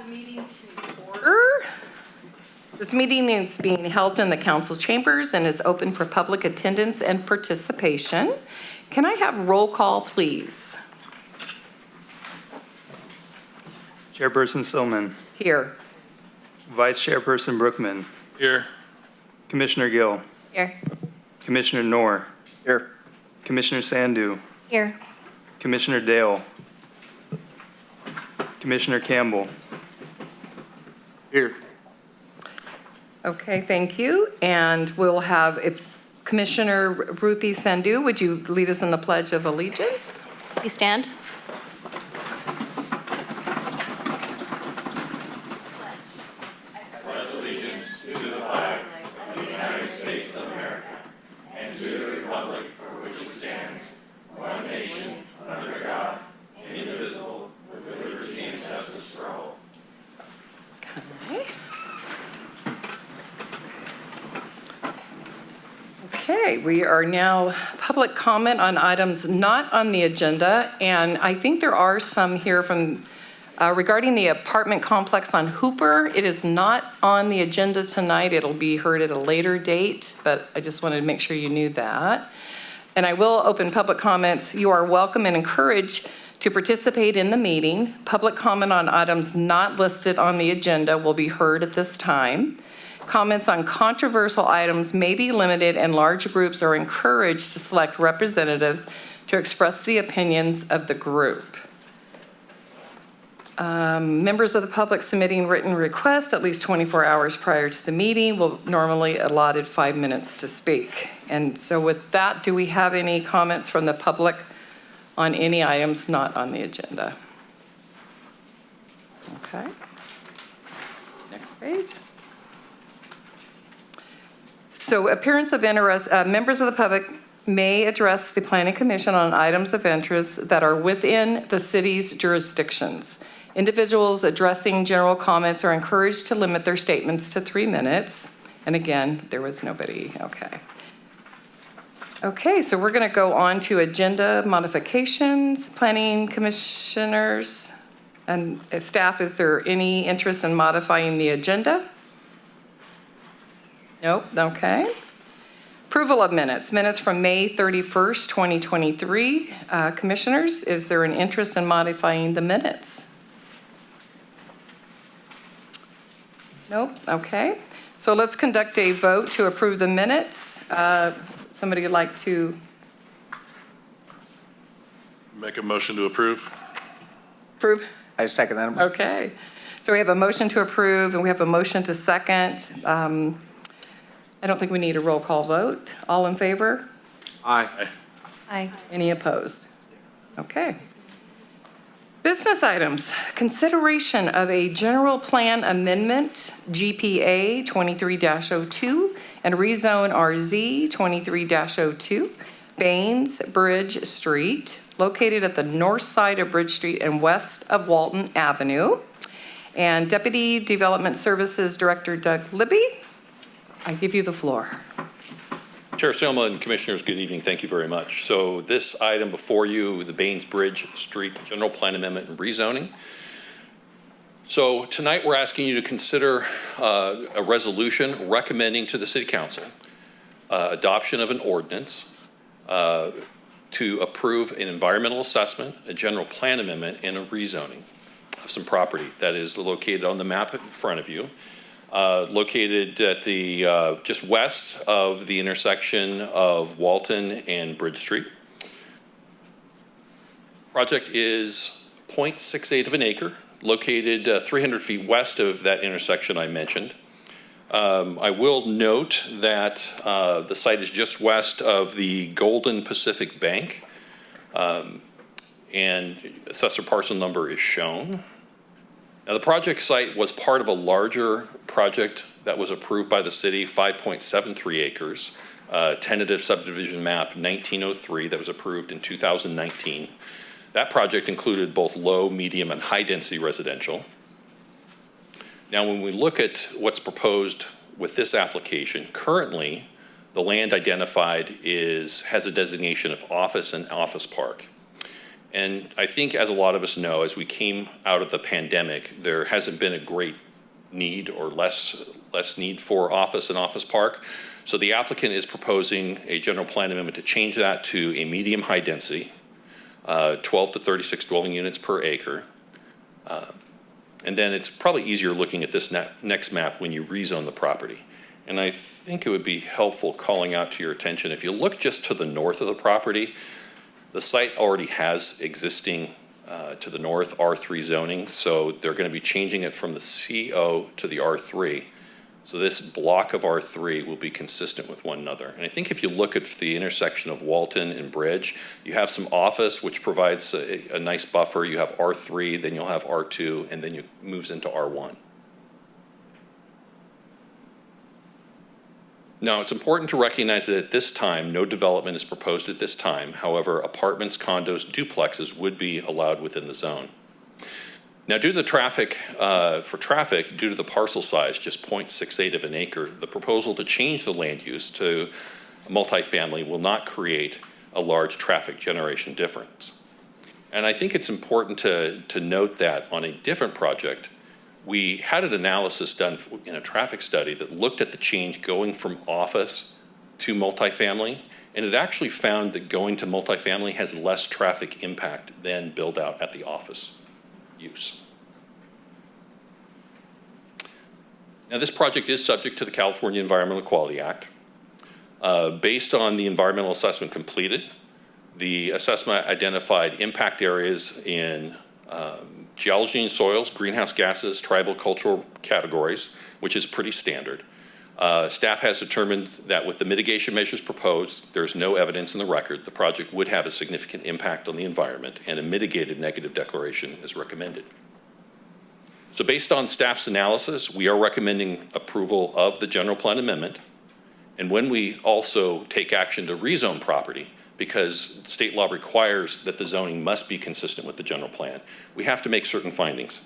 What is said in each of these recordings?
Meeting to order. This meeting is being held in the council chambers and is open for public attendance and participation. Can I have roll call, please? Chairperson Silman. Here. Vice Chairperson Brookman. Here. Commissioner Gill. Here. Commissioner Knorr. Here. Commissioner Sandu. Here. Commissioner Dale. Commissioner Campbell. Here. Okay, thank you. And we'll have Commissioner Rupi Sandhu, would you lead us in the Pledge of Allegiance? Please stand. Okay, we are now public comment on items not on the agenda, and I think there are some here from regarding the apartment complex on Hooper. It is not on the agenda tonight. It'll be heard at a later date, but I just wanted to make sure you knew that. And I will open public comments. You are welcome and encouraged to participate in the meeting. Public comment on items not listed on the agenda will be heard at this time. Comments on controversial items may be limited, and large groups are encouraged to select representatives to express the opinions of the group. Members of the public submitting written requests at least 24 hours prior to the meeting will normally allotted 5 minutes to speak. And so with that, do we have any comments from the public on any items not on the agenda? Okay. Next page. So appearance of interest, members of the public may address the Planning Commission on items of interest that are within the city's jurisdictions. Individuals addressing general comments are encouraged to limit their statements to 3 minutes. And again, there was nobody, okay. Okay, so we're gonna go on to agenda modifications. Planning commissioners and staff, is there any interest in modifying the agenda? Nope, okay. Approval of minutes. Minutes from May 31st, 2023. Commissioners, is there an interest in modifying the minutes? Nope, okay. So let's conduct a vote to approve the minutes. Somebody would like to? Make a motion to approve. Approve? I second that. Okay. So we have a motion to approve and we have a motion to second. I don't think we need a roll call vote. All in favor? Aye. Aye. Any opposed? Okay. Business items. Consideration of a general plan amendment, GPA 23-02, and rezone RZ 23-02, Baines Bridge Street, located at the north side of Bridge Street and west of Walton Avenue. And Deputy Development Services Director Doug Libby, I give you the floor. Chair Silma and Commissioners, good evening. Thank you very much. So this item before you, the Baines Bridge Street General Plan Amendment and Rezoning. So tonight we're asking you to consider a resolution recommending to the City Council adoption of an ordinance to approve an environmental assessment, a general plan amendment, and a rezoning of some property that is located on the map in front of you. Located at the just west of the intersection of Walton and Bridge Street. Project is 0.68 of an acre, located 300 feet west of that intersection I mentioned. I will note that the site is just west of the Golden Pacific Bank, and assessor parcel number is shown. Now, the project site was part of a larger project that was approved by the city, 5.73 acres, tentative subdivision map 1903 that was approved in 2019. That project included both low, medium, and high density residential. Now, when we look at what's proposed with this application, currently the land identified has a designation of office and office park. And I think, as a lot of us know, as we came out of the pandemic, there hasn't been a great need or less need for office and office park. So the applicant is proposing a general plan amendment to change that to a medium high density, 12 to 36 dwelling units per acre. And then it's probably easier looking at this next map when you rezone the property. And I think it would be helpful calling out to your attention, if you look just to the north of the property, the site already has existing to the north R3 zoning, so they're going to be changing it from the CO to the R3. So this block of R3 will be consistent with one another. And I think if you look at the intersection of Walton and Bridge, you have some office, which provides a nice buffer. You have R3, then you'll have R2, and then it moves into R1. Now, it's important to recognize that at this time, no development is proposed at this time. However, apartments, condos, duplexes would be allowed within the zone. Now, due to the traffic, due to the parcel size, just 0.68 of an acre, the proposal to change the land use to multifamily will not create a large traffic generation difference. And I think it's important to note that on a different project, we had an analysis done in a traffic study that looked at the change going from office to multifamily, and it actually found that going to multifamily has less traffic impact than build out at the office use. Now, this project is subject to the California Environmental Quality Act. Based on the environmental assessment completed, the assessment identified impact areas in geology and soils, greenhouse gases, tribal cultural categories, which is pretty standard. Staff has determined that with the mitigation measures proposed, there's no evidence in the record the project would have a significant impact on the environment, and a mitigated negative declaration is recommended. So based on staff's analysis, we are recommending approval of the general plan amendment. And when we also take action to rezone property, because state law requires that the zoning must be consistent with the general plan, we have to make certain findings.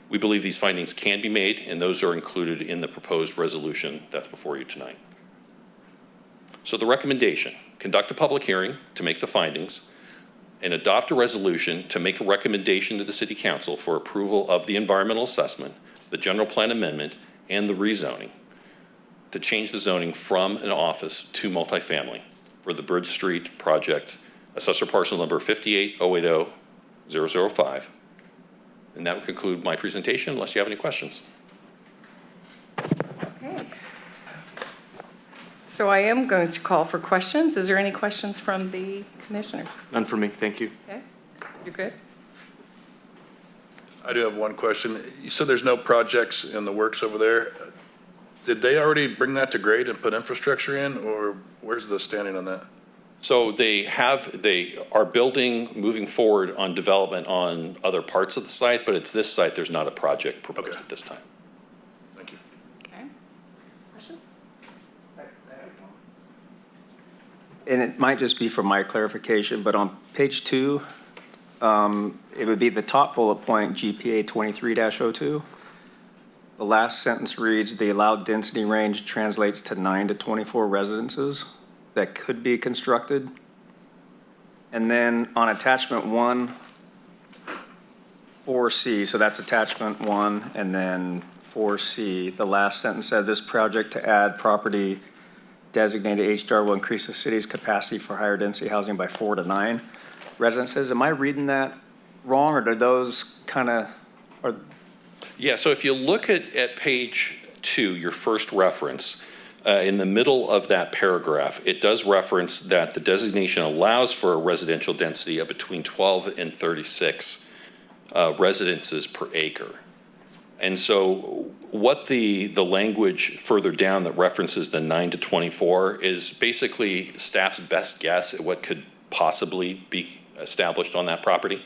We believe these findings can be made, and those are included in the proposed resolution that's before you tonight. So the recommendation: conduct a public hearing to make the findings, and adopt a resolution to make a recommendation to the City Council for approval of the environmental assessment, the general plan amendment, and the rezoning to change the zoning from an office to multifamily for the Bridge Street project, assessor parcel number 58080-005. And that will conclude my presentation, unless you have any questions. Okay. So I am going to call for questions. Is there any questions from the commissioner? None for me, thank you. Okay, you're good? I do have one question. You said there's no projects in the works over there. Did they already bring that to grade and put infrastructure in, or where's the standing on that? So they are moving forward on development on other parts of the site, but it's this site, there's not a project proposed Okay. at this time. Thank you. Okay. Questions? And it might just be for my clarification, but on page 2, it would be the top bullet point, GPA 23-02. The last sentence reads, the allowed density range translates to 9 to 24 residences that could be constructed. And then on attachment 1, 4C, so that's attachment 1, and then 4C, the last sentence said, this project to add property designated H-star will increase the city's capacity for higher density housing by 4 to 9 residences. Am I reading that wrong, or do those kind of, are? Yeah, so if you look at page 2, your first reference, in the middle of that paragraph, it does reference that the designation allows for a residential density of between 12 and 36 residences per acre. And so what the language further down that references the 9 to 24 is basically staff's best guess at what could possibly be established on that property.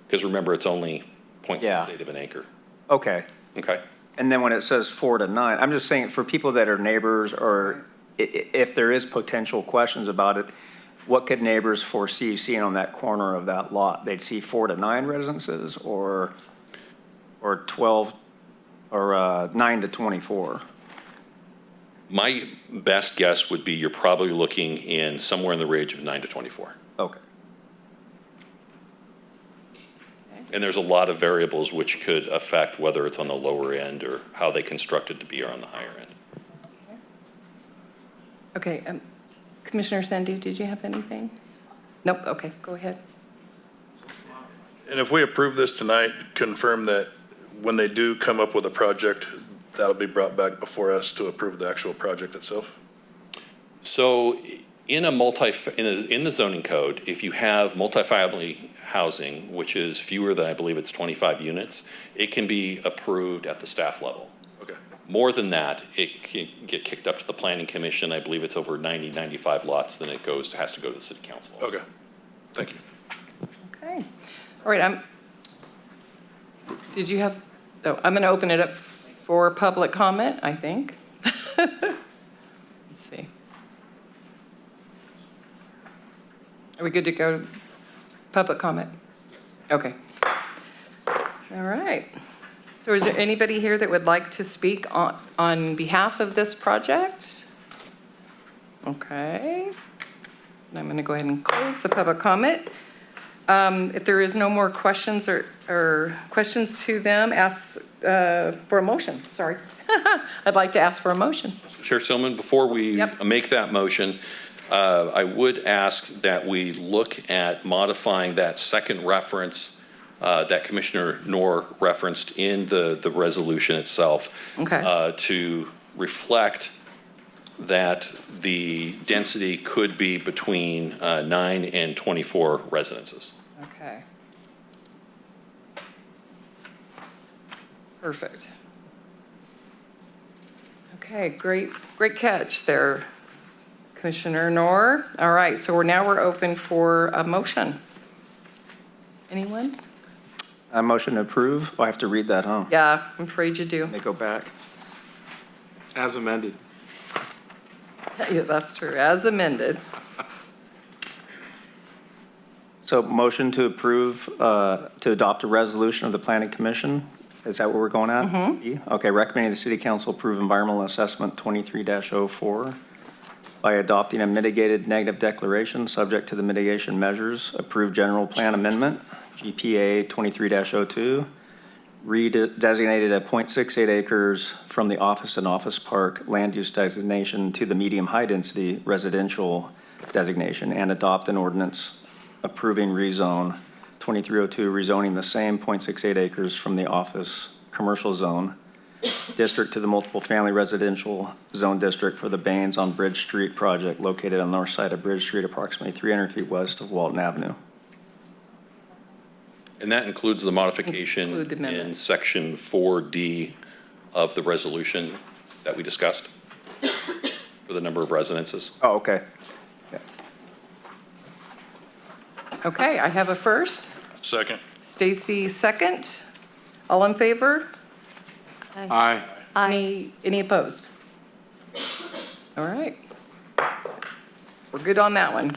Because remember, it's only 0.68 of an acre. Okay. Okay. And then when it says 4 to 9, I'm just saying for people that are neighbors, or if there is potential questions about it, what could neighbors foresee seeing on that corner of that lot? They'd see 4 to 9 residences, or 12, or 9 to 24? My best guess would be you're probably looking in somewhere in the range of 9 to 24. Okay. And there's a lot of variables which could affect whether it's on the lower end or how they construct it to be on the higher end. Okay, Commissioner Sandhu, did you have anything? Nope, okay, go ahead. And if we approve this tonight, confirm that when they do come up with a project, that'll be brought back before us to approve the actual project itself? So in the zoning code, if you have multifamily housing, which is fewer than, I believe it's 25 units, it can be approved at the staff level. Okay. More than that, it can get kicked up to the planning commission. I believe it's over 90, 95 lots, then it has to go to the city council. Okay, thank you. Okay, all right, did you have, I'm going to open it up for public comment, I think. Let's see. Are we good to go to public comment? Okay. All right. So is there anybody here that would like to speak on behalf of this project? Okay. And I'm going to go ahead and close the public comment. If there is no more questions or questions to them, ask for a motion. Sorry. I'd like to ask for a motion. Chair Silman, before we make that motion, I would ask that we look at modifying that second reference that Commissioner Knorr referenced in the resolution itself to reflect that the density could be between 9 and 24 residences. Okay. Perfect. Okay, great catch there, Commissioner Knorr. All right, so we're open for a motion. Anyone? A motion to approve. I have to read that, huh? Yeah, I'm afraid you do. Let me go back. As amended. Yeah, that's true, as amended. So motion to approve, to adopt a resolution of the Planning Commission. Is that what we're going at? Mm-hmm. Okay, recommending the City Council approve environmental assessment 23-04 by adopting a mitigated negative declaration subject to the mitigation measures, approve general plan amendment, GPA 23-02, redesignated at 0.68 acres from the office and office park land use designation to the medium high density residential designation, and adopt an ordinance approving rezone 2302, rezoning the same 0.68 acres from the office commercial zone district to the multiple family residential zone district for the Baines on Bridge Street project located on the north side of Bridge Street, approximately 300 feet west of Walton Avenue. And that includes the modification in section 4D of the resolution that we discussed for the number of residences. Oh, okay. Okay, I have a first. Second. Stacy, second. All in favor? Aye. Any opposed? All right. We're good on that one.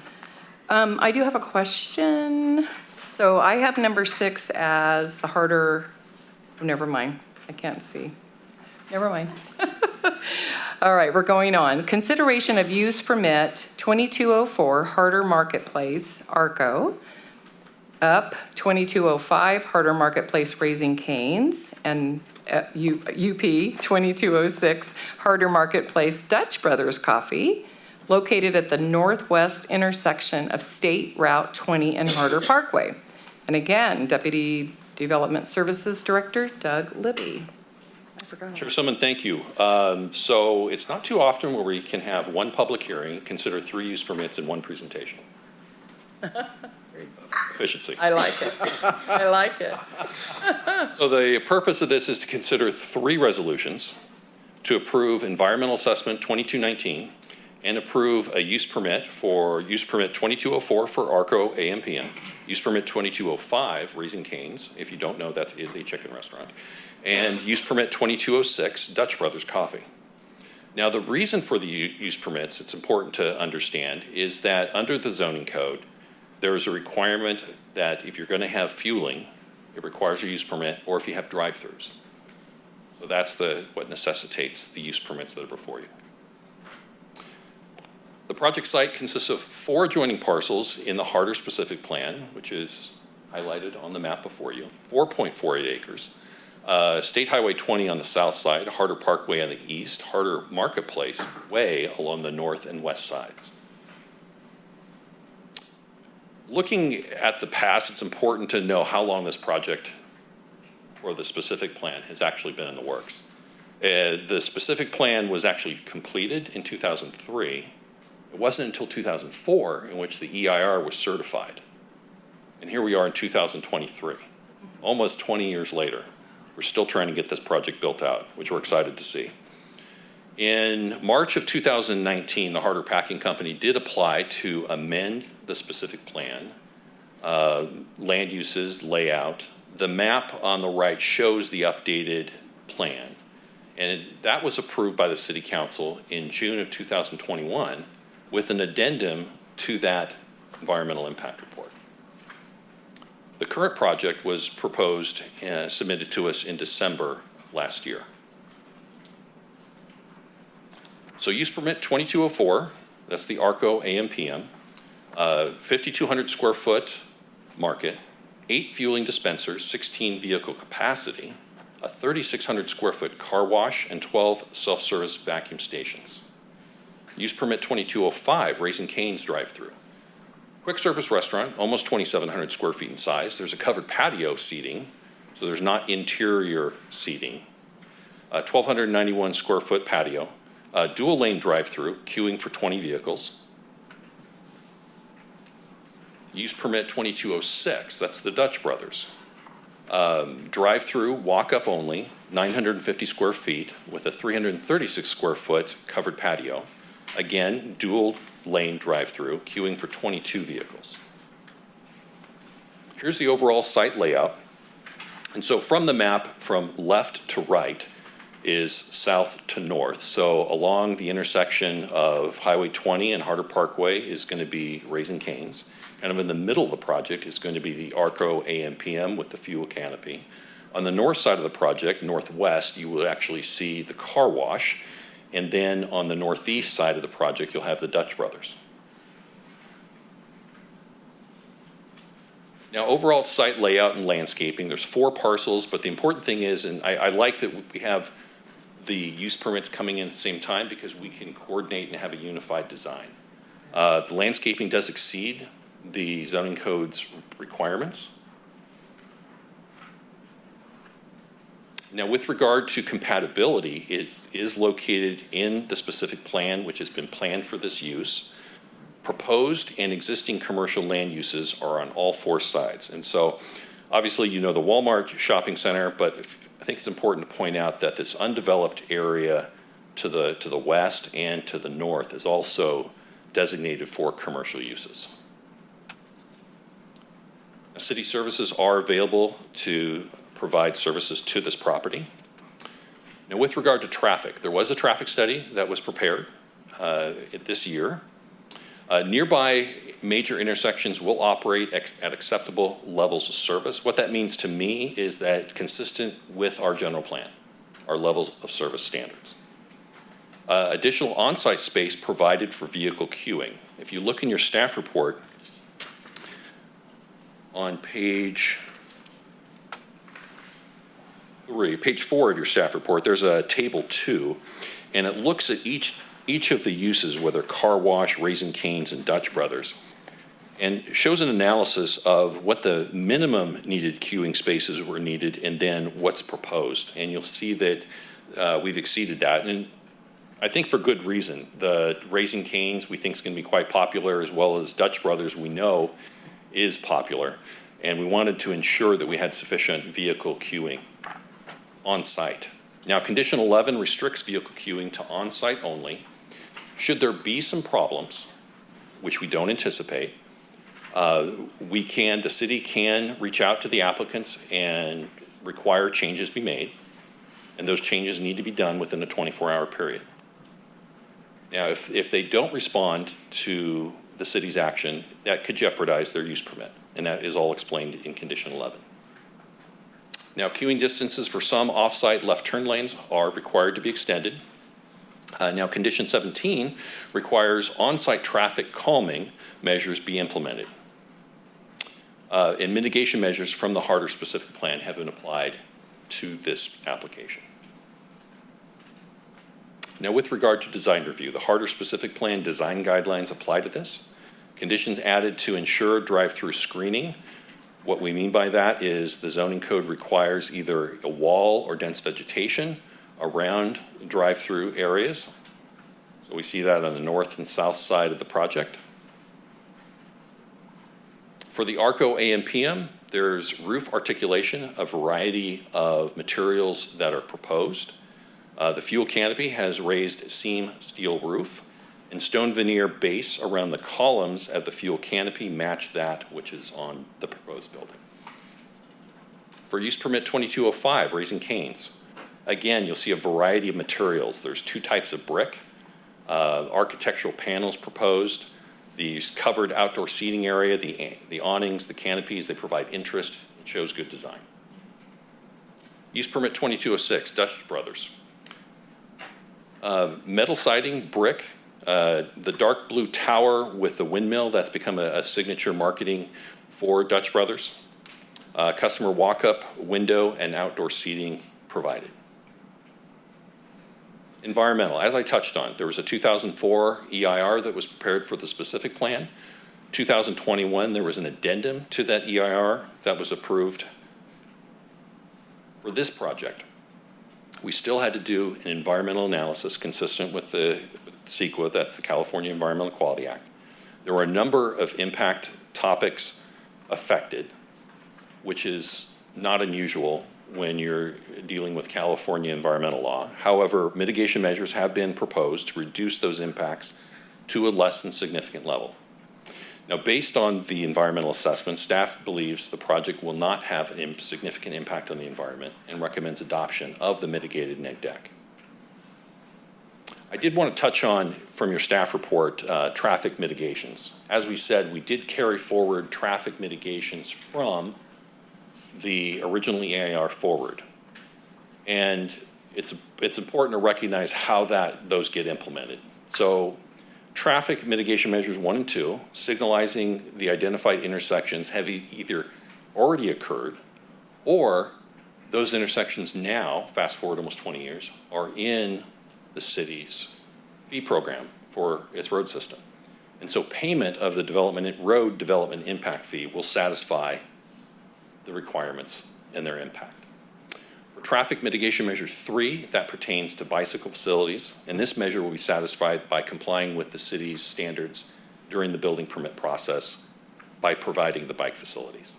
I do have a question. So I have number 6 as the Harter, oh, never mind. I can't see. Never mind. All right, we're going on. Consideration of use permit 2204 Harter Marketplace, ARCO. Up 2205 Harter Marketplace Raising Cane's, and UP 2206 Harter Marketplace Dutch Brothers Coffee, located at the northwest intersection of State Route 20 and Harter Parkway. And again, Deputy Development Services Director Doug Libby. I forgot. Chair Silman, thank you. So it's not too often where we can have one public hearing, consider 3 use permits in one presentation. Efficiency. I like it. I like it. So the purpose of this is to consider 3 resolutions to approve environmental assessment 2219 and approve a use permit for use permit 2204 for ARCO AMPM, use permit 2205 Raising Cane's, if you don't know, that is a chicken restaurant, and use permit 2206 Dutch Brothers Coffee. Now, the reason for the use permits, it's important to understand, is that under the zoning code, there is a requirement that if you're going to have fueling, it requires a use permit, or if you have drive-throughs. So that's what necessitates the use permits that are before you. The project site consists of 4 adjoining parcels in the Harter specific plan, which is highlighted on the map before you, 4.48 acres. State Highway 20 on the south side, Harter Parkway on the east, Harter Marketplace Way along the north and west sides. Looking at the past, it's important to know how long this project for the specific plan has actually been in the works. The specific plan was actually completed in 2003. It wasn't until 2004 in which the EIR was certified. And here we are in 2023, almost 20 years later. We're still trying to get this project built out, which we're excited to see. In March of 2019, the Harter Packing Company did apply to amend the specific plan, land uses, layout. The map on the right shows the updated plan. And that was approved by the City Council in June of 2021 with an addendum to that environmental impact report. The current project was proposed and submitted to us in December of last year. So use permit 2204, that's the ARCO AMPM, 5,200 square foot market, 8 fueling dispensers, 16 vehicle capacity, a 3,600 square foot car wash, and 12 self-service vacuum stations. Use permit 2205, Raising Cane's drive-through. Quick service restaurant, almost 2,700 square feet in size. There's a covered patio seating, so there's not interior seating. 1,291 square foot patio, dual lane drive-through, queuing for 20 vehicles. Use permit 2206, that's the Dutch Brothers. Drive-through, walk-up only, 950 square feet with a 336 square foot covered patio. Again, dual lane drive-through, queuing for 22 vehicles. Here's the overall site layout. And so from the map, from left to right is south to north. So along the intersection of Highway 20 and Harter Parkway is going to be Raising Cane's. Kind of in the middle of the project is going to be the ARCO AMPM with the fuel canopy. On the north side of the project, northwest, you will actually see the car wash. And then on the northeast side of the project, you'll have the Dutch Brothers. Now, overall site layout and landscaping, there's 4 parcels, but the important thing is, and I like that we have the use permits coming in at the same time because we can coordinate and have a unified design. The landscaping does exceed the zoning code's requirements. Now, with regard to compatibility, it is located in the specific plan, which has been planned for this use. Proposed and existing commercial land uses are on all 4 sides. And so, obviously, you know the Walmart shopping center, but I think it's important to point out that this undeveloped area to the west and to the north is also designated for commercial uses. Now, city services are available to provide services to this property. Now, with regard to traffic, there was a traffic study that was prepared this year. Nearby major intersections will operate at acceptable levels of service. What that means to me is that consistent with our general plan, our levels of service standards. Additional on-site space provided for vehicle queuing. If you look in your staff report on page 4 of your staff report, there's a table 2, and it looks at each of the uses, whether car wash, Raising Cane's, and Dutch Brothers, and shows an analysis of what the minimum needed queuing spaces were needed and then what's proposed. And you'll see that we've exceeded that, and I think for good reason. The Raising Cane's we think is going to be quite popular, as well as Dutch Brothers we know is popular, and we wanted to ensure that we had sufficient vehicle queuing on site. Now, Condition 11 restricts vehicle queuing to on-site only. Should there be some problems, which we don't anticipate, the city can reach out to the applicants and require changes be made, and those changes need to be done within a 24-hour period. Now, if they don't respond to the city's action, that could jeopardize their use permit, and that is all explained in Condition 11. Now, queuing distances for some off-site left turn lanes are required to be extended. Now, Condition 17 requires on-site traffic calming measures be implemented. and mitigation measures from the Harter specific plan have been applied to this application. Now, with regard to design review, the Harter specific plan design guidelines apply to this. Conditions added to ensure drive-through screening. What we mean by that is the zoning code requires either a wall or dense vegetation around drive-through areas. So we see that on the north and south side of the project. For the ARCO AMPM, there's roof articulation, a variety of materials that are proposed. The fuel canopy has raised seam steel roof, and stone veneer base around the columns of the fuel canopy match that which is on the proposed building. For use permit 2205, Raising Cane's, again, you'll see a variety of materials. There's two types of brick, architectural panels proposed, the covered outdoor seating area, the awnings, the canopies, they provide interest and shows good design. Use permit 2206, Dutch Brothers. Metal siding, brick, the dark blue tower with the windmill, that's become a signature marketing for Dutch Brothers. Customer walk-up window and outdoor seating provided. Environmental, as I touched on, there was a 2004 EIR that was prepared for the specific plan. 2021, there was an addendum to that EIR that was approved for this project. We still had to do an environmental analysis consistent with the CEQA, that's the California Environmental Quality Act. There were a number of impact topics affected, which is not unusual when you're dealing with California environmental law. However, mitigation measures have been proposed to reduce those impacts to a less than significant level. Now, based on the environmental assessment, staff believes the project will not have a significant impact on the environment and recommends adoption of the mitigated neg deck. I did want to touch on, from your staff report, traffic mitigations. As we said, we did carry forward traffic mitigations from the original EIR forward. And it's important to recognize how those get implemented. So traffic mitigation measures 1 and 2, signalizing the identified intersections have either already occurred or those intersections now, fast forward almost 20 years, are in the city's fee program for its road system. And so payment of the road development impact fee will satisfy the requirements and their impact. For traffic mitigation measure 3, that pertains to bicycle facilities, and this measure will be satisfied by complying with the city's standards during the building permit process by providing the bike facilities.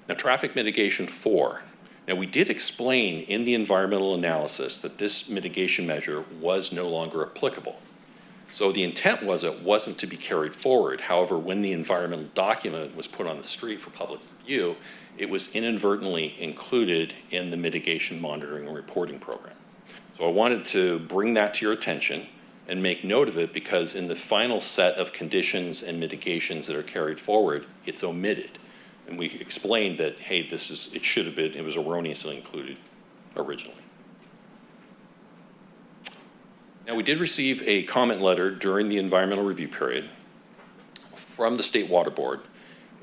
Now, traffic mitigation 4. Now, we did explain in the environmental analysis that this mitigation measure was no longer applicable. So the intent was it wasn't to be carried forward. However, when the environmental document was put on the street for public view, it was inadvertently included in the mitigation monitoring and reporting program. So I wanted to bring that to your attention and make note of it, because in the final set of conditions and mitigations that are carried forward, it's omitted. And we explained that, hey, it should have been, it was erroneously included originally. Now, we did receive a comment letter during the environmental review period from the State Water Board.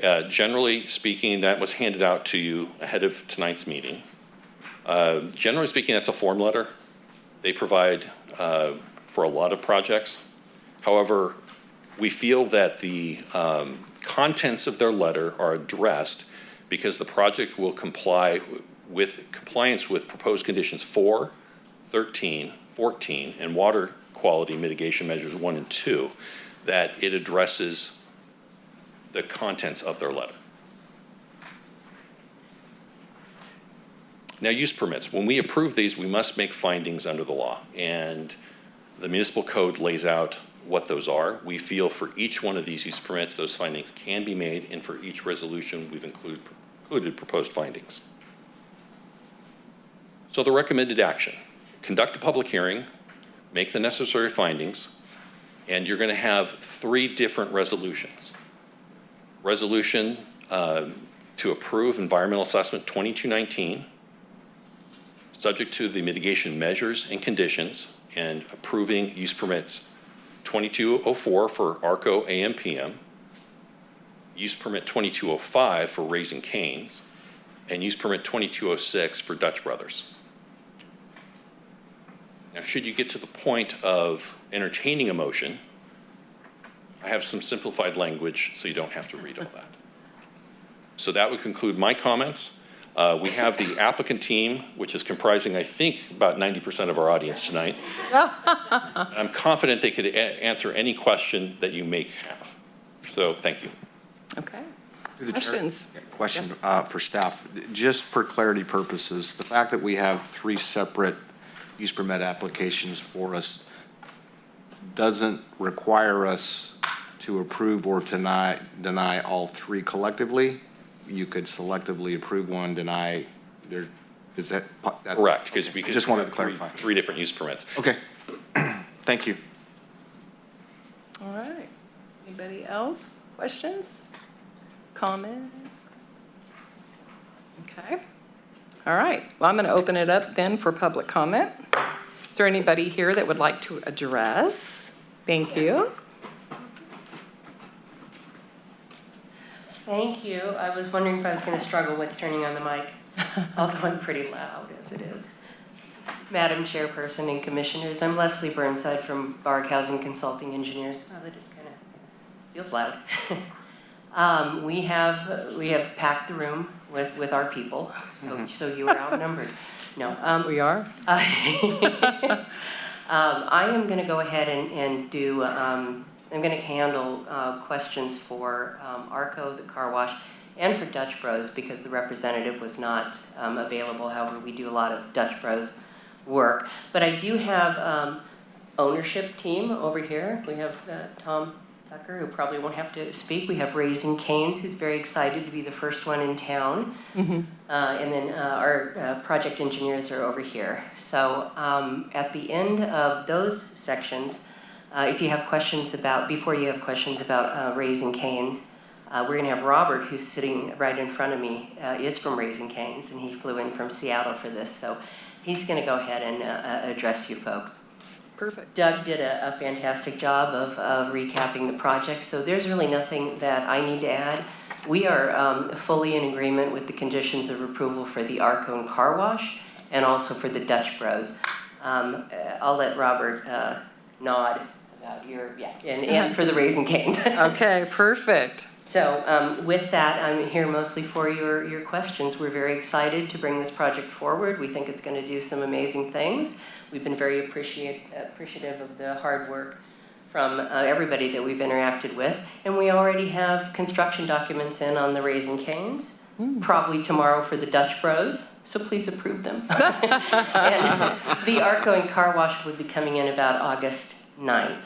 Generally speaking, that was handed out to you ahead of tonight's meeting. Generally speaking, that's a form letter. They provide for a lot of projects. However, we feel that the contents of their letter are addressed because the project will comply with compliance with proposed conditions 4, 13, 14, and water quality mitigation measures 1 and 2, that it addresses the contents of their letter. Now, use permits. When we approve these, we must make findings under the law, and the municipal code lays out what those are. We feel for each one of these use permits, those findings can be made, and for each resolution, we've included proposed findings. So the recommended action: conduct a public hearing, make the necessary findings, and you're going to have 3 different resolutions. Resolution to approve environmental assessment 2219, subject to the mitigation measures and conditions, and approving use permits 2204 for ARCO AMPM. use permit 2205 for Raising Cane's, and use permit 2206 for Dutch Brothers. Now, should you get to the point of entertaining a motion, I have some simplified language so you don't have to read all that. So that would conclude my comments. We have the applicant team, which is comprising, I think, about 90% of our audience tonight. I'm confident they could answer any question that you may have. So thank you. Okay. Through the chair. Questions? Question for staff. Just for clarity purposes, the fact that we have 3 separate use permit applications for us doesn't require us to approve or deny all 3 collectively. You could selectively approve one, deny, there, is that? Correct, because Okay. we Just wanted to clarify. three different use permits. Okay. Thank you. All right. Anybody else? Questions? Comment? Okay. All right. Well, I'm going to open it up then for public comment. Is there anybody here that would like to address? Thank you. Thank you. I was wondering if I was going to struggle with turning on the mic, although I'm pretty loud as it is. Madam Chairperson and Commissioners, I'm Leslie Burnside from Barg Housing Consulting Engineers. Wow, that just kind of feels loud. We have packed the room with our people, so you are outnumbered. No. We are? I am going to go ahead and do, I'm going to handle questions for ARCO, the car wash, and for Dutch Bros because the representative was not available. However, we do a lot of Dutch Bros work. But I do have ownership team over here. We have Tom Tucker, who probably won't have to speak. We have Raising Cane's, who's very excited to be the first one in town. Mm-hmm. And then our project engineers are over here. So at the end of those sections, if you have questions about, before you have questions about Raising Cane's, we're gonna have Robert, who's sitting right in front of me, is from Raising Cane's, and he flew in from Seattle for this. So he's gonna go ahead and address you folks. Perfect. Doug did a fantastic job of recapping the project, so there's really nothing that I need to add. We are fully in agreement with the conditions of approval for the ARCO and car wash, and also for the Dutch Bros. I'll let Robert nod about your, and for the Raising Cane's. Okay, perfect. So with that, I'm here mostly for your questions. We're very excited to bring this project forward. We think it's going to do some amazing things. We've been very appreciative of the hard work from everybody that we've interacted with. And we already have construction documents in on the Raising Cane's, probably tomorrow for the Dutch Bros, so please approve them. And the ARCO and car wash will be coming in about August 9th.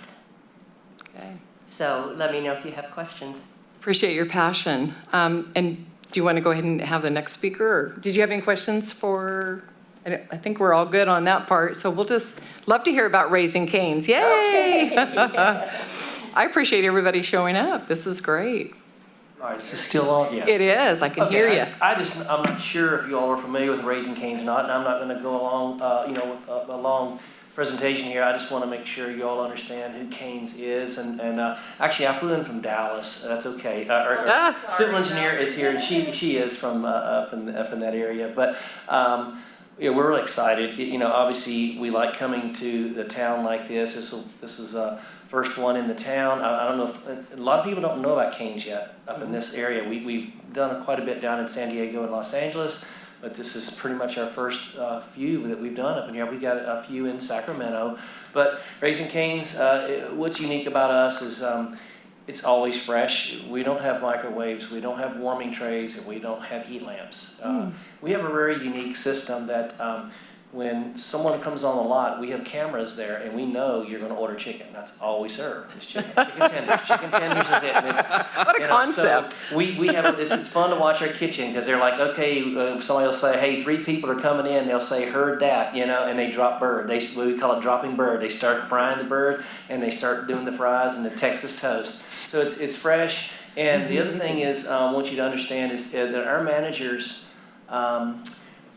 Okay. So let me know if you have questions. Appreciate your passion. And do you want to go ahead and have the next speaker? Or did you have any questions for, I think we're all good on that part. So we'll just love to hear about Raising Cane's. Yay! Okay. I appreciate everybody showing up. This is great. All right, is this still on? Yes. It is. I can hear you. I'm not sure if you all are familiar with Raising Cane's or not, and I'm not going to go along, with a long presentation here. I just want to make sure you all understand who Cane's is. And actually, I flew in from Dallas. That's okay. Our civil engineer is here, and she is from up in that area. But we're really excited. Obviously, we like coming to the town like this. This is first one in the town. I don't know if a lot of people don't know about Cane's yet up in this area. We've done quite a bit down in San Diego and Los Angeles, but this is pretty much our first few that we've done up in here. We've got a few in Sacramento. But Raising Cane's, what's unique about us is it's always fresh. We don't have microwaves, we don't have warming trays, and we don't have heat lamps. We have a very unique system that when someone comes on the lot, we have cameras there, and we know you're going to order chicken. That's all we serve is chicken. Chicken tenders. Chicken tenders is it. And it's, What a concept. So we have, it's fun to watch our kitchen because they're like, okay, somebody will say, hey, 3 people are coming in. They'll say, heard that, and they drop bird. We call it dropping bird. They start frying the bird, and they start doing the fries and the Texas toast. So it's fresh. And the other thing is, I want you to understand is that our managers,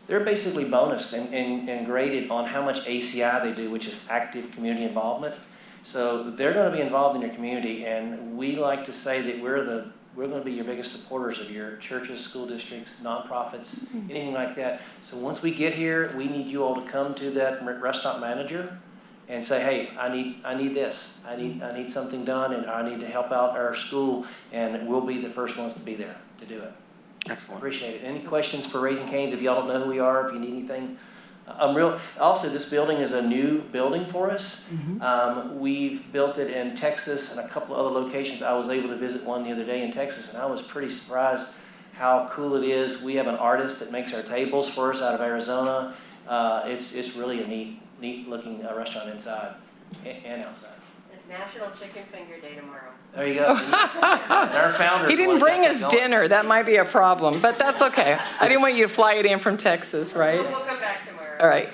they're basically bonused and graded on how much ACI they do, which is active community involvement. So they're going to be involved in your community, and we like to say that we're the we're going to be your biggest supporters of your churches, school districts, nonprofits, anything like that. So once we get here, we need you all to come to that restaurant manager and say, hey, I need this. I need something done, and I need to help out our school, and we'll be the first ones to be there to do it. Excellent. Appreciate it. Any questions for Raising Cane's? If y'all don't know who we are, if you need anything. Also, this building is a new building for us. We've built it in Texas and a couple of other locations. I was able to visit one the other day in Texas, and I was pretty surprised how cool it is. We have an artist that makes our tables for us out of Arizona. It's really a neat looking restaurant inside and outside. It's National Chicken Finger Day tomorrow. There you go. And our founders. He didn't bring his dinner. That might be a problem, but that's okay. I didn't want you to fly it in from Texas, right? We'll come back tomorrow. All right.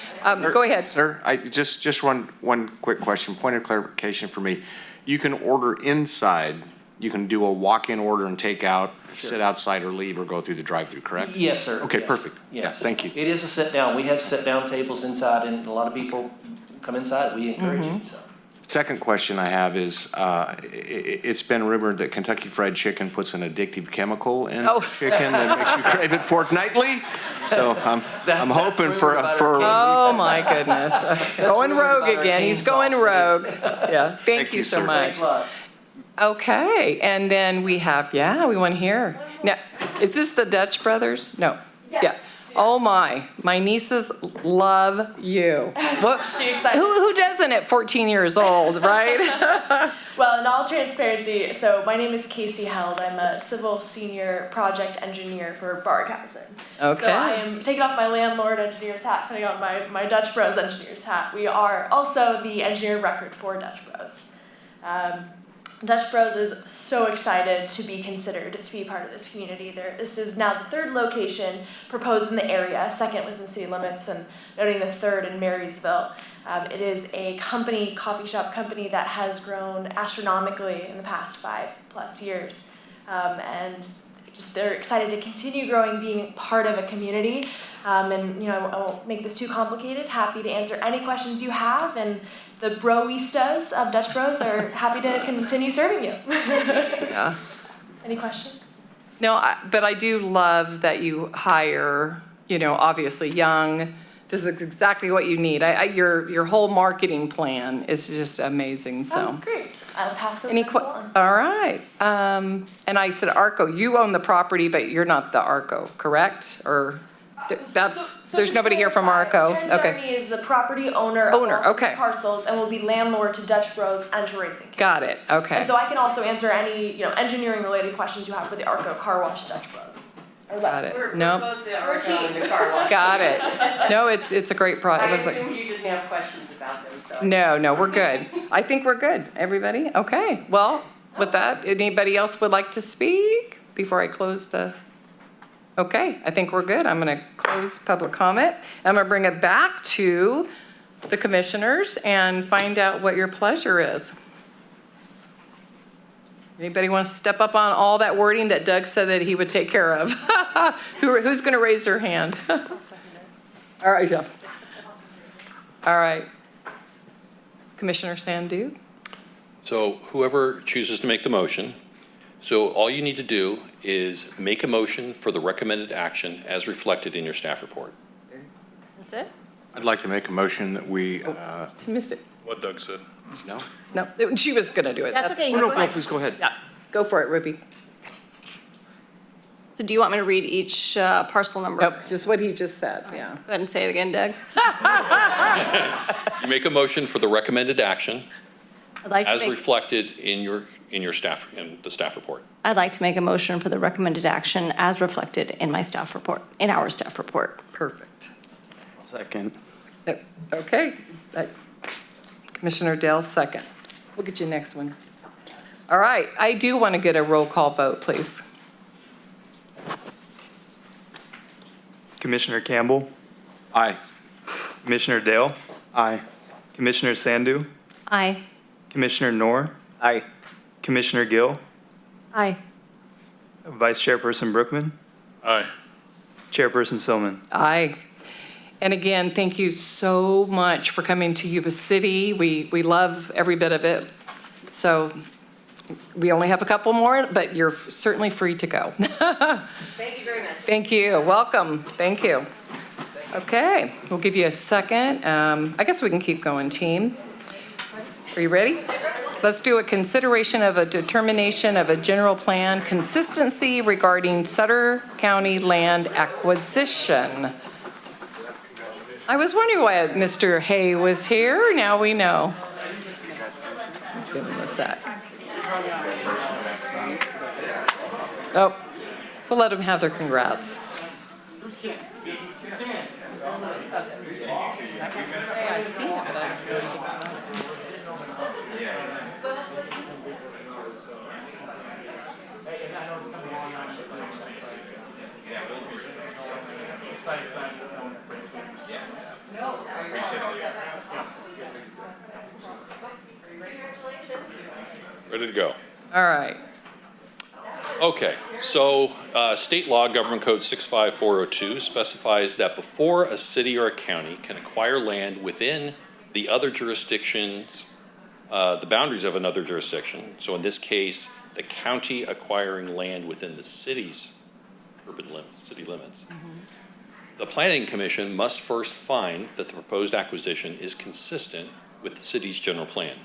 Go ahead. Sir, just one quick question, point of clarification for me. You can order inside, you can do a walk-in order and take out, sit outside or leave or go through the drive-through, correct? Yes, sir. Okay, Yes. perfect. Yeah, Yes. thank you. It is a sit-down. We have sit-down tables inside, and a lot of people come inside. We encourage it, so. Second question I have is, it's been rumored that Kentucky Fried Chicken puts an addictive chemical in Oh. chicken that makes you crave it fortnightly. So I'm That's hoping for, rumored about for, Oh, my goodness. Going rumored rogue about our again. cane He's going sauce, rogue. but Yeah. Thank you you, so sir. much. Thanks a lot. Okay. And then we have, we want to hear. Now, is this the Dutch brothers? No. Yes. Yeah. Oh, my nieces love you. What? She excited. Who doesn't at 14 years old, right? Well, in all transparency, so my name is Casey Held. I'm a civil senior project engineer for Barkhausen. Okay. So I am taking off my landlord engineer's hat, putting on my Dutch Bros engineer's hat. We are also the engineer of record for Dutch Bros. Dutch Bros is so excited to be considered to be part of this community. This is now the third location proposed in the area, second within the city limits, and noting the third in Marysville. It is a coffee shop company that has grown astronomically in the past 5+ years. And they're excited to continue growing, being part of a community. And I won't make this too complicated. Happy to answer any questions you have, and the broistas of Dutch Bros are happy to continue serving you. Yeah. Any questions? No, but I do love that you hire, obviously young. This is exactly what you need. Your whole marketing plan is just amazing, so. Oh, great. I'll pass those Any notes along. All right. And I said, Arco, you own the property, but you're not the Arco, correct? Or there's to nobody here from clarify, Arco? Ken Okay. Darney is the property owner of Owner, all okay. three parcels and will be landlord to Dutch Bros and to Raising Cane's. Got it, okay. And so I can also answer any, engineering related questions you have for the Arco Car Wash Dutch Bros. Got it. We're Nope. both the We're Arco and team. the car wash. Got it. No, it's a great product. I It looks like. assumed you didn't have questions about them, so. No, we're good. I think we're good. Everybody? Okay. Well, with that, anybody else would like to speak before I close the? Okay, I think we're good. I'm going to close public comment. I'm going to bring it back to the commissioners and find out what your pleasure is. Anybody want to step up on all that wording that Doug said that he would take care of? Who's going to raise their hand? All right, Jeff. All right. Commissioner Sandu? So whoever chooses to make the motion, so all you need to do is make a motion for the recommended action as reflected in your staff report. That's it? I'd like to make a motion that we, She missed it. What Doug said. no? No, she was going to do it. That's okay. Oh, no, please go ahead. Yeah, go for it, Ruby. So do you want me to read each parcel number? Nope, just what he just said, yeah. Go ahead and say it again, Doug. You make a motion for the recommended action I'd like to as make, reflected in your staff, in the staff report. I'd like to make a motion for the recommended action as reflected in my staff report, in our staff report. Perfect. Second. Okay. Commissioner Dale, second. We'll get you next one. All right, I do want to get a roll call vote, please. Commissioner Campbell, Aye. Commissioner Dale, Aye. Commissioner Sandu, Aye. Commissioner Knorr, Aye. Commissioner Gill, Aye. Vice Chairperson Brookman, Aye. Chairperson Silman. Aye. And again, thank you so much for coming to Yuba City. We love every bit of it. So We only have a couple more, but you're certainly free to go. Thank you very much. Thank you. Welcome. Thank you. Okay, we'll give you a second. I guess we can keep going, team. Are you ready? Let's do a consideration of a determination of a general plan consistency regarding Sutter County land acquisition. I was wondering why Mr. Hay was here. Now we know. Give him a sec. Oh, we'll let them have their congrats. Ready to go. All right. Okay, so state law, Government Code 65402, specifies that before a city or a county can acquire land within the other jurisdictions, the boundaries of another jurisdiction, so in this case, the county acquiring land within the city's city limits, the Planning Commission must first find that the proposed acquisition is consistent with the city's general plan.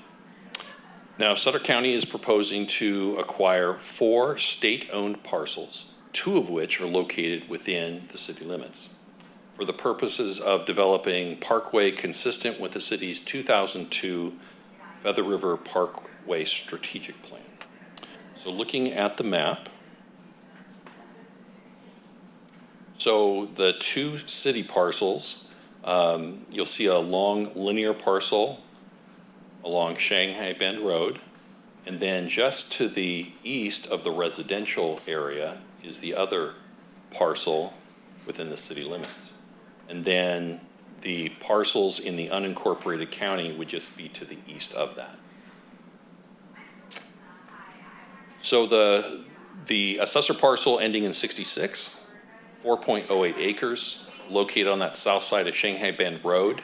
Now, Sutter County is proposing to acquire 4 state-owned parcels, 2 of which are located within the city limits, for the purposes of developing parkway consistent with the city's 2002 Feather River Parkway Strategic Plan. So looking at the map, so the 2 city parcels, you'll see a long linear parcel along Shanghai Bend Road, and then just to the east of the residential area is the other parcel within the city limits. And then the parcels in the unincorporated county would just be to the east of that. So the assessor parcel ending in 66, 4.08 acres, located on that south side of Shanghai Bend Road.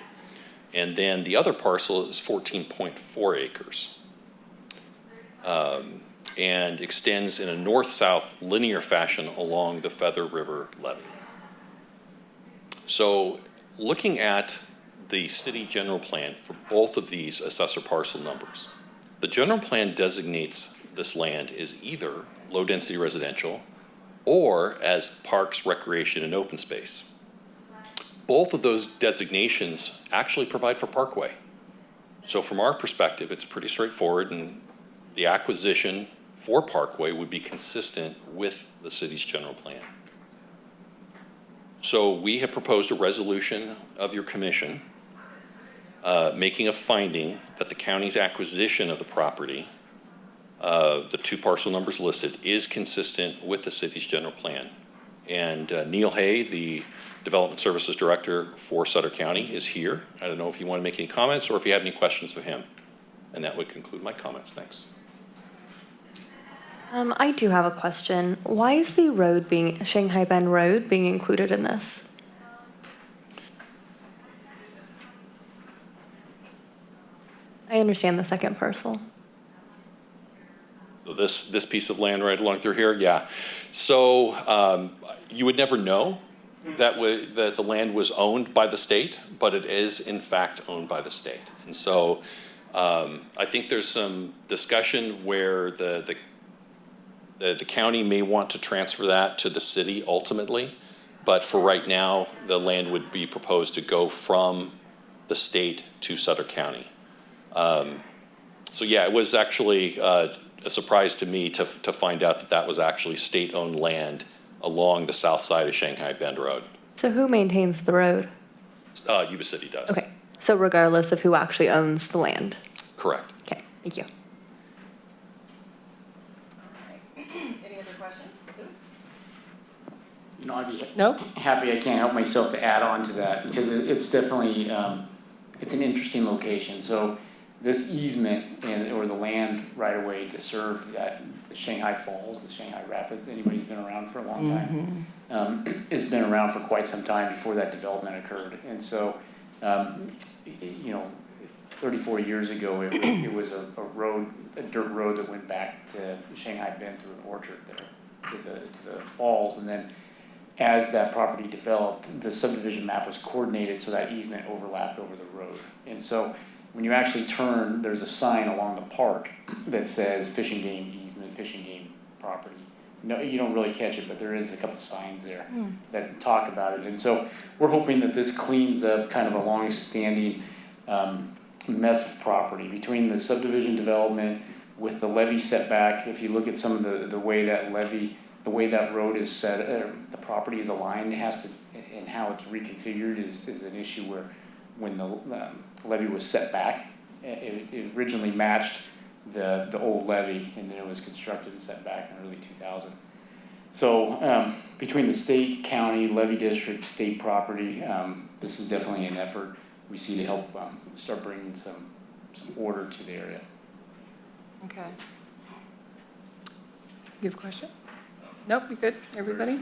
And then the other parcel is 14.4 acres and extends in a north-south linear fashion along the Feather River levee. So looking at the city general plan for both of these assessor parcel numbers, the general plan designates this land as either low-density residential or as parks, recreation, and open space. Both of those designations actually provide for parkway. So from our perspective, it's pretty straightforward, and the acquisition for parkway would be consistent with the city's general plan. So we have proposed a resolution of your commission making a finding that the county's acquisition of the property, the 2 parcel numbers listed, is consistent with the city's general plan. And Neil Hay, the Development Services Director for Sutter County, is here. I don't know if you want to make any comments or if you have any questions for him. And that would conclude my comments. Thanks. I do have a question. Why is the road Shanghai Bend Road being included in this? I understand the second parcel. So this piece of land right along through here, yeah. So you would never know that the land was owned by the state, but it is in fact owned by the state. And so I think there's some discussion where the county may want to transfer that to the city ultimately, but for right now, the land would be proposed to go from the state to Sutter County. So yeah, it was actually a surprise to me to find out that that was actually state-owned land along the south side of Shanghai Bend Road. So who maintains the road? Yuba City does. Okay, so regardless of who actually owns the land? Correct. Okay, thank you. Any other questions? You know, I'd be Nope. happy. I can't help myself to add on to that because it's definitely, it's an interesting location. So this easement or the land right away to serve that the Shanghai Falls, the Shanghai Rapids, anybody's been around for a long time, has been around for quite some time before that development occurred. And so, you know, 34 years ago, it was a road, a dirt road that went back to Shanghai Bend through an orchard there to the falls. And then as that property developed, the subdivision map was coordinated so that easement overlapped over the road. And so when you actually turn, there's a sign along the park that says fishing game easement, fishing game property. No, you don't really catch it, but there is a couple signs there that talk about it. And so we're hoping that this cleans up kind of a long-standing mess of property between the subdivision development with the levee setback. If you look at some of the way that levee, the way that road is set, the property is aligned, has to, and how it's reconfigured is an issue where when the levee was set back, it originally matched the old levee, and then it was constructed and set back in early 2000. So between the state, county, levee district, state property, this is definitely an effort we see to help start bringing some order to the area. Okay. You have a question? Nope, you good, everybody?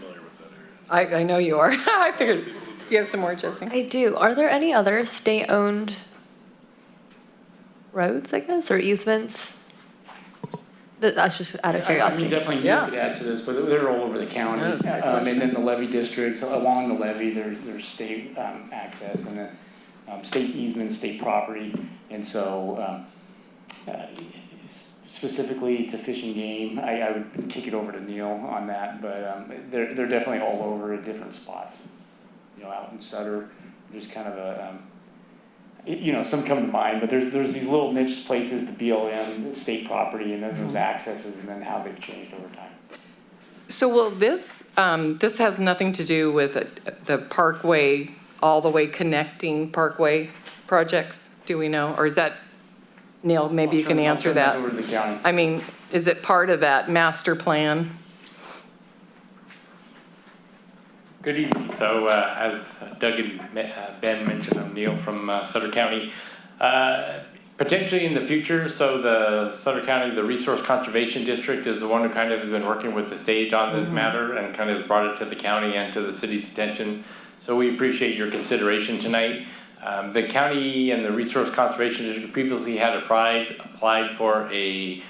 I know you are. I figured. Do you have some more, Jesse? I do. Are there any other state-owned roads, I guess, or easements? That's just out of I curiosity. mean, definitely you could add to this, but they're all over the county. That's a good question. And then the levee districts, along the levee, there's state access, and then state easements, state property. And so specifically to Fish and Game, I would kick it over to Neil on that, but they're definitely all over at different spots. You know, out in Sutter, there's kind of a, you know, some come to mind, but there's these little niche places, the BLM, the state property, and then there's accesses, and then how they've changed over time. So will this has nothing to do with the Parkway, all the way connecting Parkway projects, do we know? Or is that, Neil, maybe you can answer that. Over to the county. I mean, is it part of that master plan? Good evening. So as Doug and Ben mentioned, I'm Neil from Sutter County. Potentially in the future, so the Sutter County, the Resource Conservation District is the one who kind of has been working with the state on this matter and kind of has brought it to the county and to the city's attention. So we appreciate your consideration tonight. The county and the Resource Conservation District previously had applied for a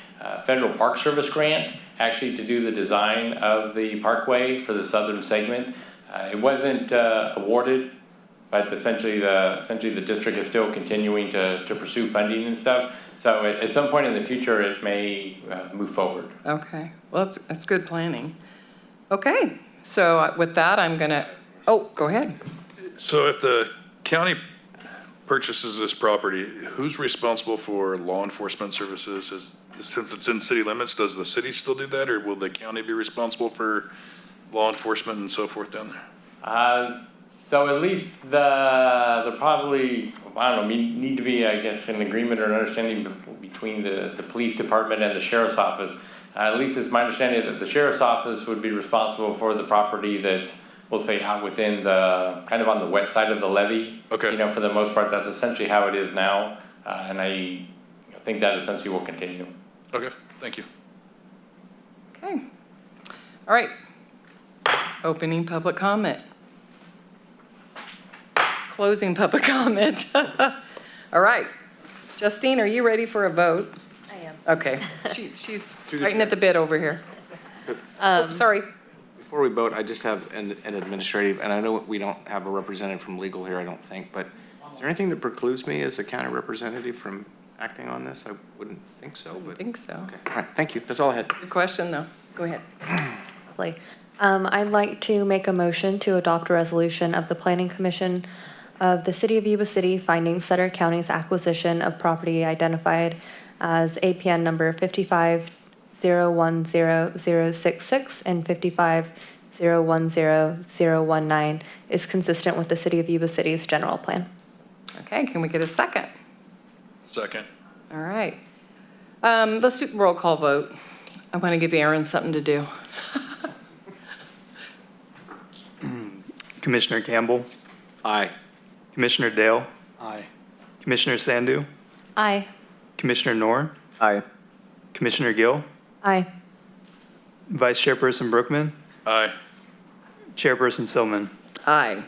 Federal Park Service grant, actually to do the design of the parkway for the southern segment. It wasn't awarded, but essentially the district is still continuing to pursue funding and stuff. So at some point in the future, it may move forward. Okay, well, that's good planning. Okay, so with that, I'm gonna, go ahead. So if the county purchases this property, who's responsible for law enforcement services? Since it's in city limits, does the city still do that, or will the county be responsible for law enforcement and so forth down there? So at least there probably, I don't know, need to be, I guess, an agreement or an understanding between the police department and the sheriff's office. At least it's my understanding that the sheriff's office would be responsible for the property that, we'll say, out within the, kind of on the west side of the levee. Okay. You know, for the most part, that's essentially how it is now. And I think that essentially will continue. Okay, thank you. Okay, all right. Opening public comment. Closing public comment. All right. Justine, are you ready for a vote? I am. Okay, she's writing at the bit over here. Sorry. Before we vote, I just have an administrative, and I know we don't have a representative from legal here, I don't think, but is there anything that precludes me as a county representative from acting on this? I wouldn't think so, but. I think so. Okay, all right, thank you. That's all I had. Good question, though. Go ahead. Lovely. I'd like to make a motion to adopt a resolution of the Planning Commission of the City of Yuba City finding Sutter County's acquisition of property identified as APN number 55010066 and 55010019 is consistent with the City of Yuba City's general plan. Okay, can we get a second? Second. All right. Let's do roll call vote. I want to give Aaron something to do. Commissioner Campbell, Aye. Commissioner Dale, Aye. Commissioner Sandu, Aye. Commissioner Knorr, Aye. Commissioner Gill, Aye. Vice Chairperson Brookman, Aye. Chairperson Silman. Aye.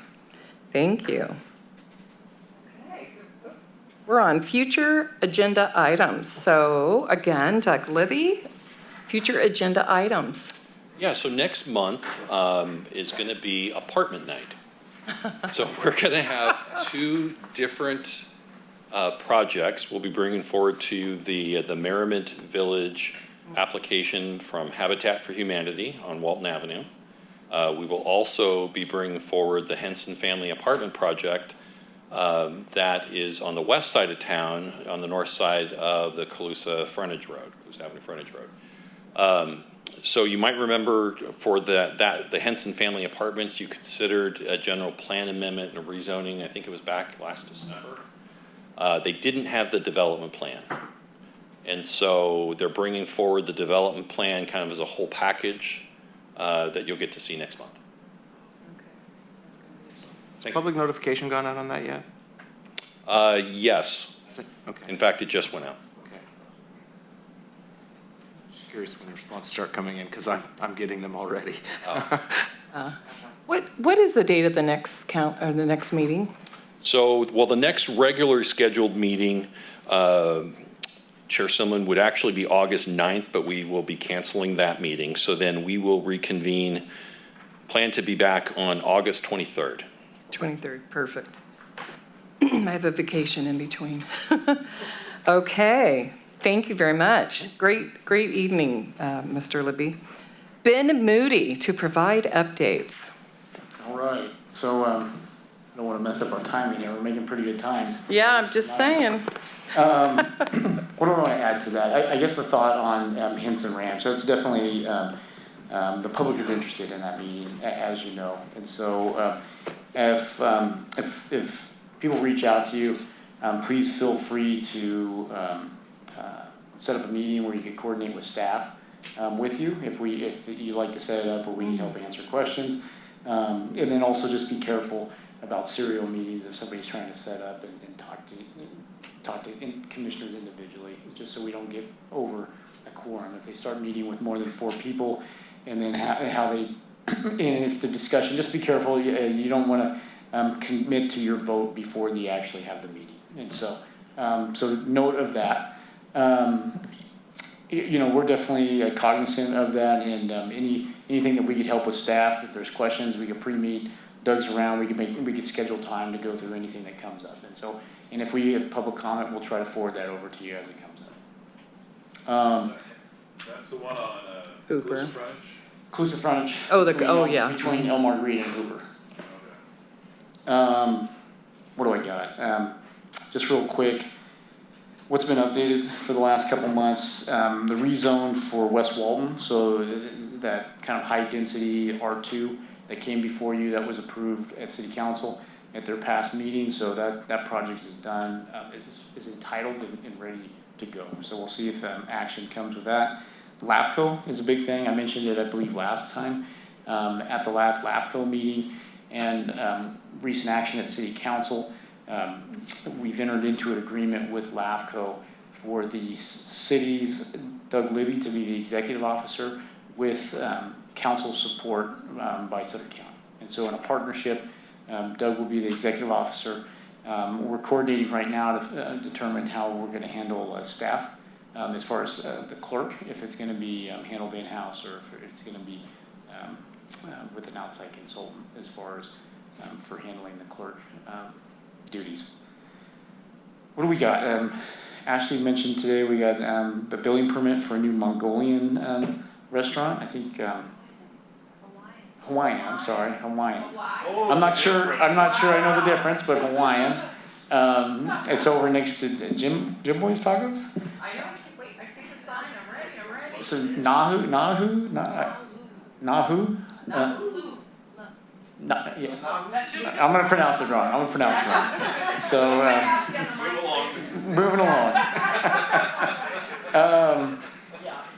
Thank you. Okay, so We're on future agenda items. So again, Doug Libby, future agenda items. Yeah, so next month is going to be apartment night. So we're going to have two different projects. We'll be bringing forward to you the Merriment Village application from Habitat for Humanity on Walton Avenue. We will also be bringing forward the Henson Family Apartment Project that is on the west side of town, on the north side of the Calusa Avenue Frontage Road. So you might remember for the Henson Family Apartments, you considered a general plan amendment and a rezoning. I think it was back last December. They didn't have the development plan. And so they're bringing forward the development plan kind of as a whole package that you'll get to see next month. Has public notification gone out on that yet? Yes. Okay. In fact, it just went out. Okay. Just curious when the responses start coming in, because I'm getting them already. What is the date of the next the next meeting? So, well, the next regularly scheduled meeting, Chair Simlin, would actually be August 9th, but we will be canceling that meeting. So then we will reconvene, plan to be back on August 23rd. 23rd, perfect. I have a vacation in between. Okay, thank you very much. Great evening, Mr. Libby. Ben Moody to provide updates. All right, so I don't want to mess up our timing here. We're making pretty good time. Yeah, I'm just saying. What do I want to add to that? I guess the thought on Henson Ranch, that's definitely, the public is interested in that meeting, as you know. And so if people reach out to you, please feel free to set up a meeting where you can coordinate with staff with you if you like to set it up where we can help answer questions. And then also just be careful about serial meetings if somebody's trying to set up and talk to commissioners individually, just so we don't get over a quorum. If they start meeting with more than 4 people, and then and if the discussion, just be careful, you don't want to commit to your vote before they actually have the meeting. And so, so note of that. We're definitely cognizant of that, and anything that we could help with staff, if there's questions, we could pre-meet. Doug's around, we could schedule time to go through anything that comes up. And so, and if we have public comment, we'll try to forward that over to you as it comes up. That's the one on Hooper. Calusa Frontage. Yeah. Between El Margarita and Hooper. What do I got? Just real quick, what's been updated for the last couple months? The rezone for West Walton, so that kind of high density R2 that came before you, that was approved at City Council at their past meeting. So that project is done, is entitled and ready to go. So we'll see if action comes with that. LAFCO is a big thing. I mentioned it, I believe, last time at the last LAFCO meeting, and recent action at City Council. We've entered into an agreement with LAFCO for the city's Doug Libby to be the executive officer with council support by Sutter County. And so in a partnership, Doug will be the executive officer. We're coordinating right now to determine how we're going to handle staff as far as the clerk, if it's going to be handled in-house or if it's going to be with an outside consultant as far as for handling the clerk duties. What do we got? Ashley mentioned today we got the building permit for a new Mongolian restaurant. I think Hawaiian. I'm sorry, Hawaiian. I'm not sure I know the difference, but Hawaiian. It's over next to Jim Boy's Tacos. I know. Wait, I see the sign. I'm ready. So Nahu. Yeah. I'm gonna pronounce it wrong. So moving along.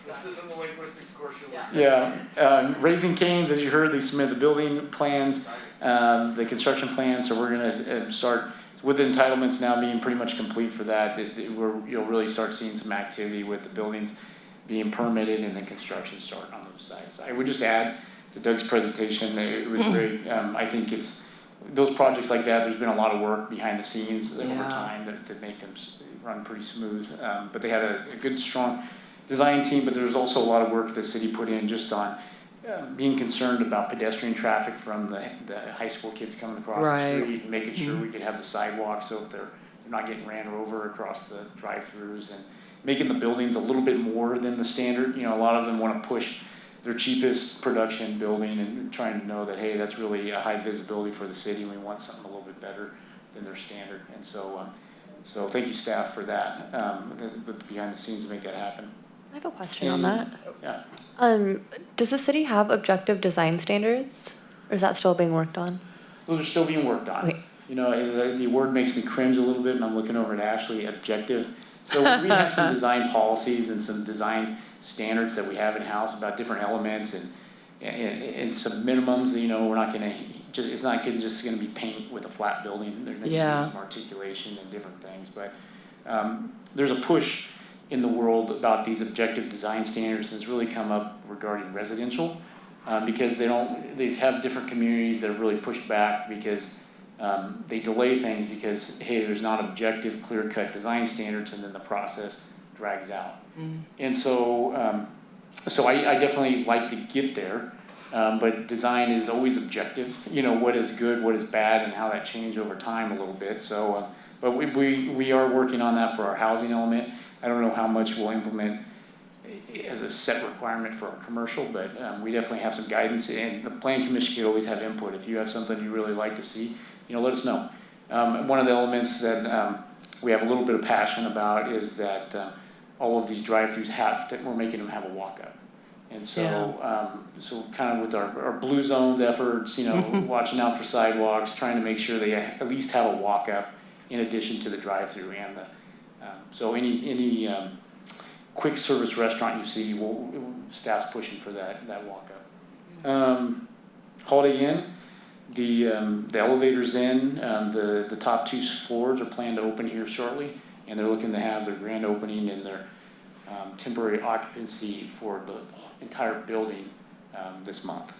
This isn't the linguistics course you're looking Yeah, Raising Cane's, as you heard, they submitted the building plans, the construction plans, so we're gonna start, with the entitlements now being pretty much complete for that, you'll really start seeing some activity with the buildings being permitted and the construction start on those sites. I would just add to Doug's presentation, it was great. I think it's those projects like that, there's been a lot of work behind the scenes over Yeah. time to make them run pretty smooth. But they had a good, strong design team, but there was also a lot of work the city put in just on being concerned about pedestrian traffic from the high school kids coming across Right. the street, and making sure we could have the sidewalks so if they're not getting ran over across the drive-throughs, and making the buildings a little bit more than the standard. A lot of them want to push their cheapest production building and trying to know that, hey, that's really a high visibility for the city, and we want something a little bit better than their standard. And so, so thank you, staff, for that, behind the scenes to make that happen. I have a question on that. Yeah. Does the city have objective design standards, or is that still being worked on? Those are still being worked on. Okay. The word makes me cringe a little bit, and I'm looking over at Ashley, objective. So we have some design policies and some design standards that we have in-house about different elements and some minimums that, we're not gonna, it's not just gonna be paint with a flat building. There needs to be some articulation and different things, but there's a push in the world about these objective design standards that's really come up regarding residential, because they have different communities that have really pushed back because they delay things because, hey, there's not objective, clear-cut design standards, and then the process drags out. And so, so I definitely like to get there, but design is always objective. What is good, what is bad, and how that changes over time a little bit. So, but we are working on that for our housing element. I don't know how much we'll implement as a set requirement for our commercial, but we definitely have some guidance, and the Planning Commission could always have input. If you have something you really like to see, let us know. One of the elements that we have a little bit of passion about is that all of these drive-throughs we're making them have a walk-up. And so, so kind of with our blue zones efforts, watching out for sidewalks, trying to make sure they at least have a walk-up in addition to the drive-through and the, so any quick service restaurant you see, staff's pushing for that walk-up. Holiday Inn, the elevator's in, the top 2 floors are planned to open here shortly, and they're looking to have their grand opening and their temporary occupancy for the entire building this month.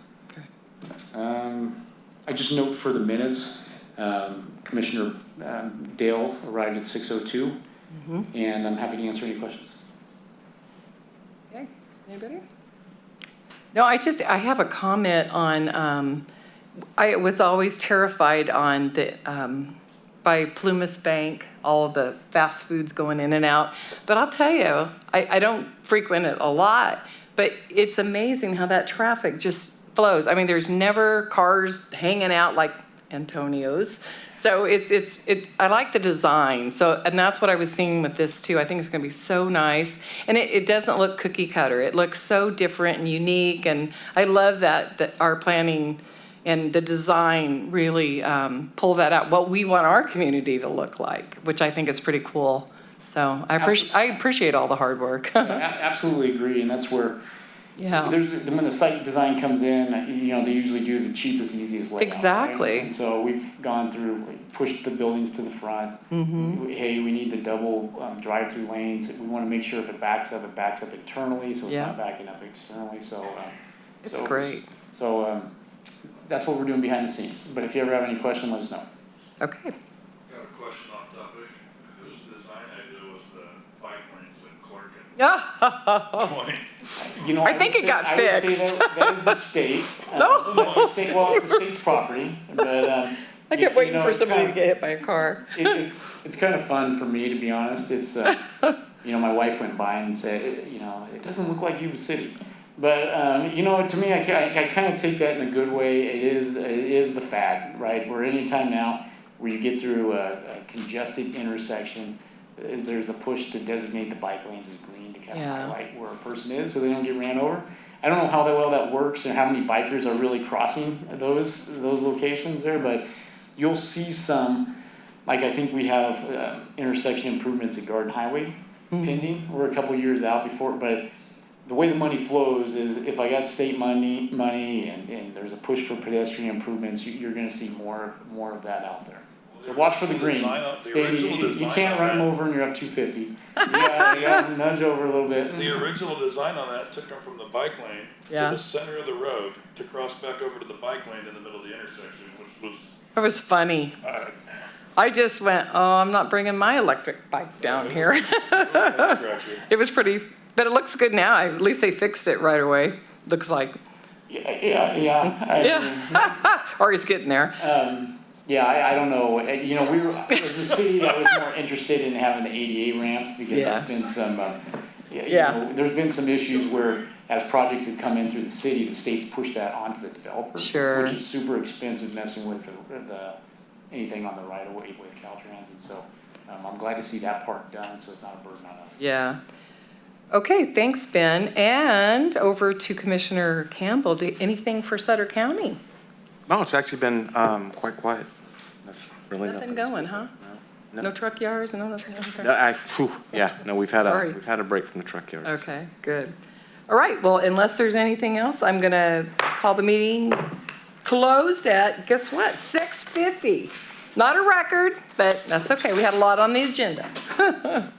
I just note for the minutes, Commissioner Dale arrived at 6:02, and I'm happy to answer any questions. Okay, anybody? No, I have a comment on, I was always terrified on the, by Plumas Bank, all of the fast foods going in and out. But I'll tell you, I don't frequent it a lot, but it's amazing how that traffic just flows. I mean, there's never cars hanging out like Antonio's. So I like the design. So, and that's what I was seeing with this too. I think it's gonna be so nice. And it doesn't look cookie cutter. It looks so different and unique. And I love that our planning and the design really pull that out, what we want our community to look like, which I think is pretty cool. So I appreciate all the hard work. Absolutely agree, and that's where when the site design comes in, they usually do the cheapest, easiest layout. Exactly. Right? And so we've gone through, pushed the buildings to the front. Hey, we need the double drive-through lanes. We want to make sure if it backs up internally, so it's not backing up externally. So it's great. So that's what we're doing behind the scenes. But if you ever have any questions, let us know. Okay. Got a question off topic. Whose design idea was the bike lanes in Clark and 20? I think it got fixed. I would say that is the state. It's the state's property. But I kept waiting for somebody to get hit by a car. It's kind of fun for me, to be honest. It's my wife went by and said, it doesn't look like Yuba City. But to me, I kind of take that in a good way. It is the fad, right? We're any time now where you get through a congested intersection, there's a push to designate the bike lanes as green to kind of highlight where a person is, so they don't get ran over. I don't know how well that works and how many bikers are really crossing those locations there, but you'll see some. Like I think we have intersection improvements at Garden Highway pending. We're a couple years out before, but the way the money flows is if I got state money and there's a push for pedestrian improvements, you're going to see more of that out there. So watch for the green. You can't run them over in your F-250. You got to nudge over a little bit. The original design on that took them from the bike lane to the center of the road to cross back over to the bike lane in the middle of the intersection, which was It was funny. I just went, oh, I'm not bringing my electric bike down here. It was pretty, but it looks good now. At least they fixed it right away. Looks like. Yeah. Or he's getting there. Yeah, I don't know. You know, as the city, I was more interested in having the ADA ramps because Yes. there's been some, Yeah. you know, there's been some issues where as projects have come in through the city, the state's pushed that onto the developer. Sure. Which is super expensive messing with anything on the right of way with Caltrans. And so I'm glad to see that part done so it's not a burden on us. Yeah. Okay, thanks, Ben. And over to Commissioner Campbell. Anything for Sutter County? No, it's actually been quite quiet. That's really Nothing going, huh? No. No truck yards? No, nothing? Okay. No, we've had Sorry. a break from the truck yards. Okay, good. All right, well, unless there's anything else, I'm going to call the meeting closed at, guess what, 6:50. Not a record, but that's okay. We had a lot on the agenda.